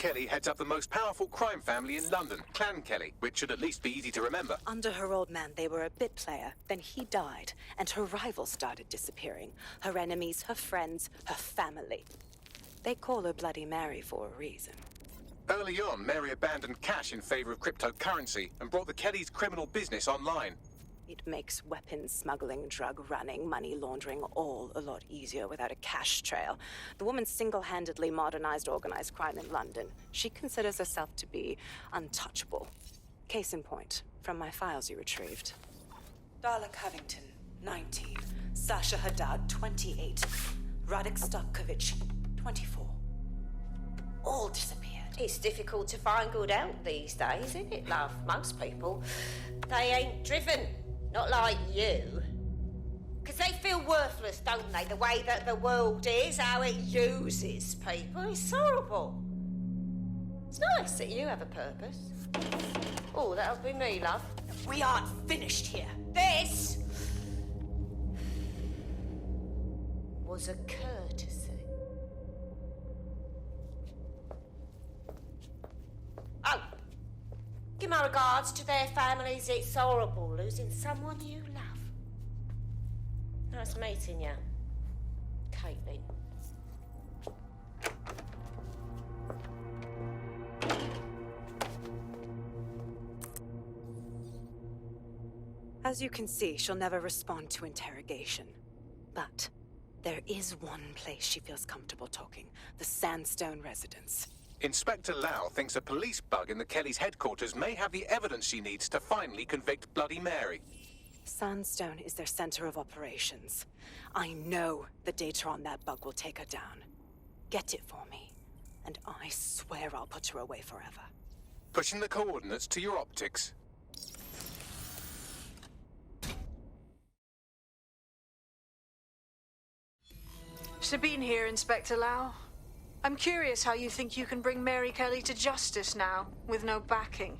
Kelly heads up the most powerful crime family in London, Clan Kelly, which should at least be easy to remember. Under her old man, they were a bit player. Then he died, and her rivals started disappearing. Her enemies, her friends, her family. They call her Bloody Mary for a reason. Early on, Mary abandoned cash in favor of cryptocurrency and brought the Kellys' criminal business online. It makes weapons smuggling, drug running, money laundering all a lot easier without a cash trail. The woman single-handedly modernized organized crime in London. She considers herself to be untouchable. Case in point, from my files you retrieved. Darla Covington, 19. Sasha Haddad, 28. Radek Stopkovich, 24. All disappeared. It's difficult to find good help these days, isn't it, love? Most people, they ain't driven. Not like you. Because they feel worthless, don't they? The way that the world is, how it uses people. It's horrible. It's nice that you have a purpose. Oh, that'll be me, love. We aren't finished here. This was a courtesy. Oh, give my regards to their families. It's horrible losing someone you love. Nice meeting you, Caitlin. As you can see, she'll never respond to interrogation. But there is one place she feels comfortable talking. The Sandstone residence. Inspector Lau thinks a police bug in the Kellys' headquarters may have the evidence she needs to finally convict Bloody Mary. Sandstone is their center of operations. I know the data on that bug will take her down. Get it for me, and I swear I'll put her away forever. Pushing the coordinates to your optics. Sabine here, Inspector Lau. I'm curious how you think you can bring Mary Kelly to justice now, with no backing.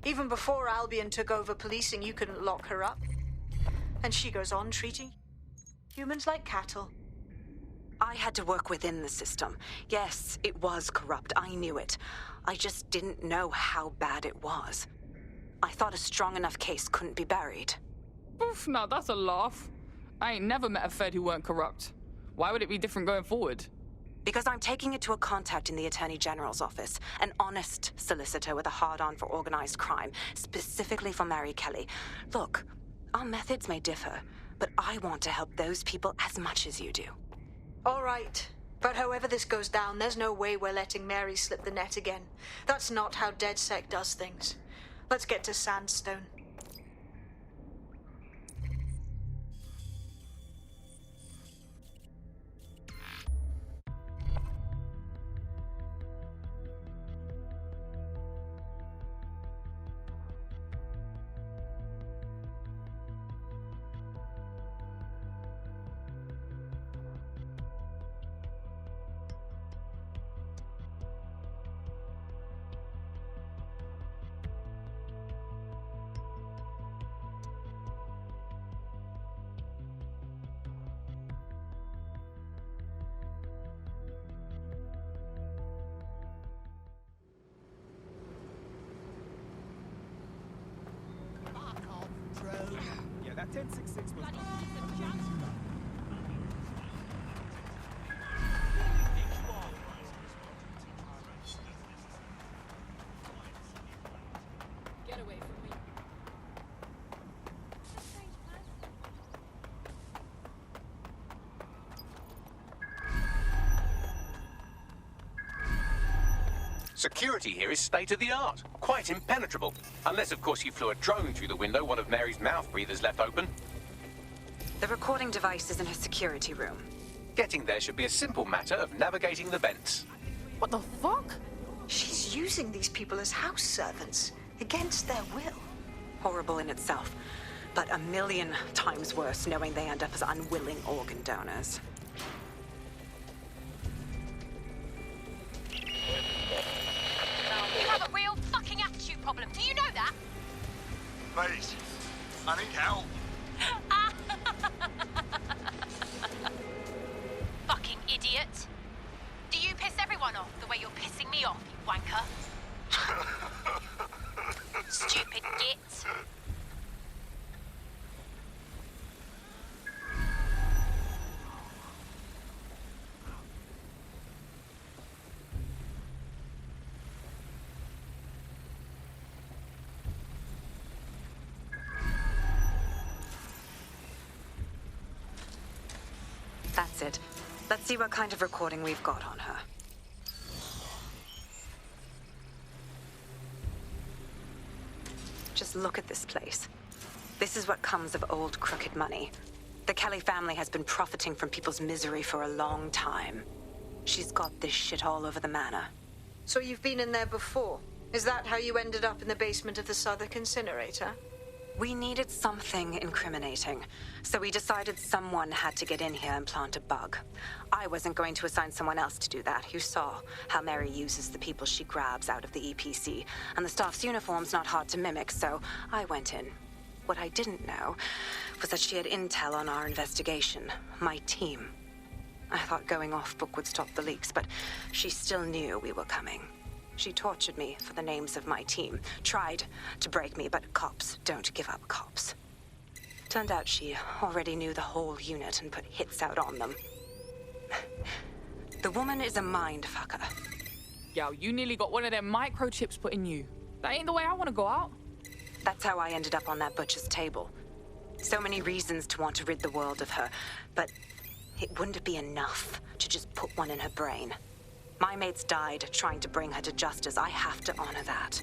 Even before Albion took over policing, you couldn't lock her up. And she goes on treating humans like cattle. I had to work within the system. Yes, it was corrupt. I knew it. I just didn't know how bad it was. I thought a strong enough case couldn't be buried. Oof, now that's a laugh. I ain't never met a Fed who weren't corrupt. Why would it be different going forward? Because I'm taking it to a contact in the Attorney General's office, an honest solicitor with a hard-on for organized crime, specifically for Mary Kelly. Look, our methods may differ, but I want to help those people as much as you do. All right. But however this goes down, there's no way we're letting Mary slip the net again. That's not how DedSec does things. Let's get to Sandstone. Yeah, that 1066 was... Get away from me. Security here is state-of-the-art, quite impenetrable. Unless, of course, you flew a drone through the window one of Mary's mouth breathers left open. The recording device is in her security room. Getting there should be a simple matter of navigating the vents. What the fuck? She's using these people as house servants, against their will. Horrible in itself, but a million times worse knowing they end up as unwilling organ donors. You have a real fucking attitude problem. Do you know that? Please, I need help. Fucking idiot. Do you piss everyone one off the way you're pissing me off, you wanker. Stupid git. That's it. Let's see what kind of recording we've got on her. Just look at this place. This is what comes of old crooked money. The Kelly family has been profiting from people's misery for a long time. She's got this shit all over the manor. So you've been in there before? Is that how you ended up in the basement of the Southwark incinerator? We needed something incriminating, so we decided someone had to get in here and plant a bug. I wasn't going to assign someone else to do that. You saw how Mary uses the people she grabs out of the EPC, and the staff's uniform's not hard to mimic, so I went in. What I didn't know was that she had intel on our investigation, my team. I thought going off book would stop the leaks, but she still knew we were coming. She tortured me for the names of my team, tried to break me, but cops don't give up cops. Turned out she already knew the whole unit and put hits out on them. The woman is a mind fucker. Yo, you nearly got one of them microchips put in you. That ain't the way I want to go out. That's how I ended up on that butcher's table. So many reasons to want to rid the world of her, but it wouldn't be enough to just put one in her brain. My mates died trying to bring her to justice. I have to honor that.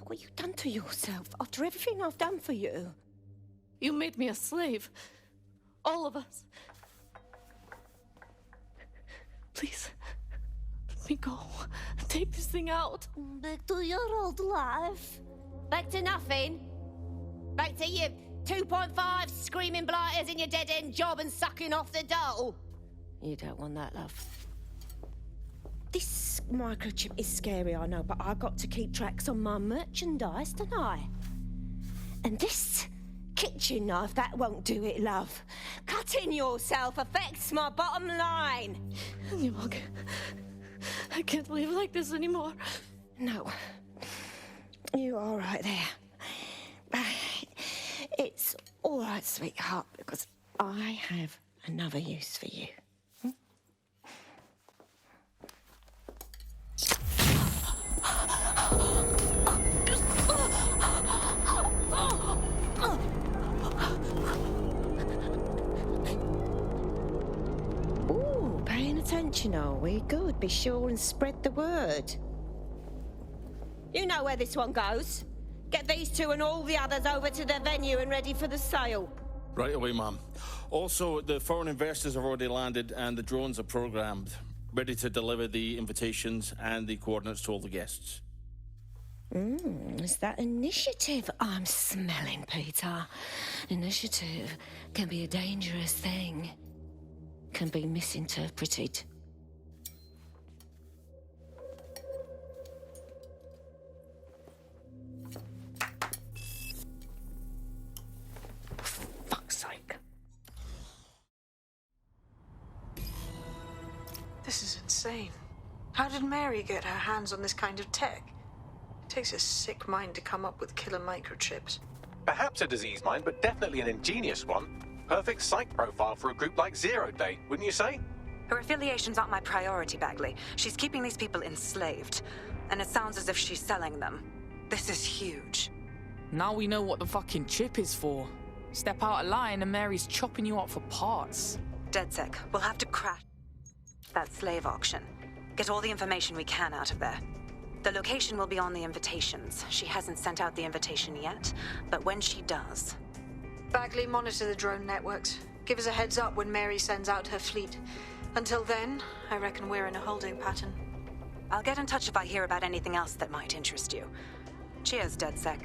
What you done to yourself after everything I've done for you? You made me a slave. All of us. Please, let me go. Take this thing out. Back to your old life. Back to nothing. Back to you 2.5 screaming blighters in your dead-end job and sucking off the dole. You don't want that, love. This microchip is scary, I know, but I got to keep tracks on my merchandise, don't I? And this kitchen knife, that won't do it, love. Cutting yourself affects my bottom line. I can't live like this anymore. No. You're all right there. It's All right, sweetheart, because I have another use for you. Ooh, paying attention, are we? Good. Be sure and spread the word. You know where this one goes. Get these two and all the others over to their venue and ready for the sale. Right away, ma'am. Also, the foreign investors have already landed and the drones are programmed, ready to deliver the invitations and the coordinates to all the guests. Is that initiative I'm smelling, Peter? Initiative can be a dangerous thing. Can be misinterpreted. This is insane. How did Mary get her hands on this kind of tech? It takes a sick mind to come up with killer microchips. Perhaps a disease mind, but definitely an ingenious one. Perfect psych profile for a group like Zero Day, wouldn't you say? Her affiliations aren't my priority, Bagley. She's keeping these people enslaved. And it sounds as if she's selling them. This is huge. Now we know what the fucking chip is for. Step out of line and Mary's chopping you up for parts. DedSec, we'll have to crash that slave auction. Get all the information we can out of there. The location will be on the invitations. She hasn't sent out the invitation yet, but when she does... Bagley, monitor the drone networks. Give us a heads up when Mary sends out her fleet. Until then, I reckon we're in a holding pattern. I'll get in touch if I hear about anything else that might interest you. Cheers, DedSec.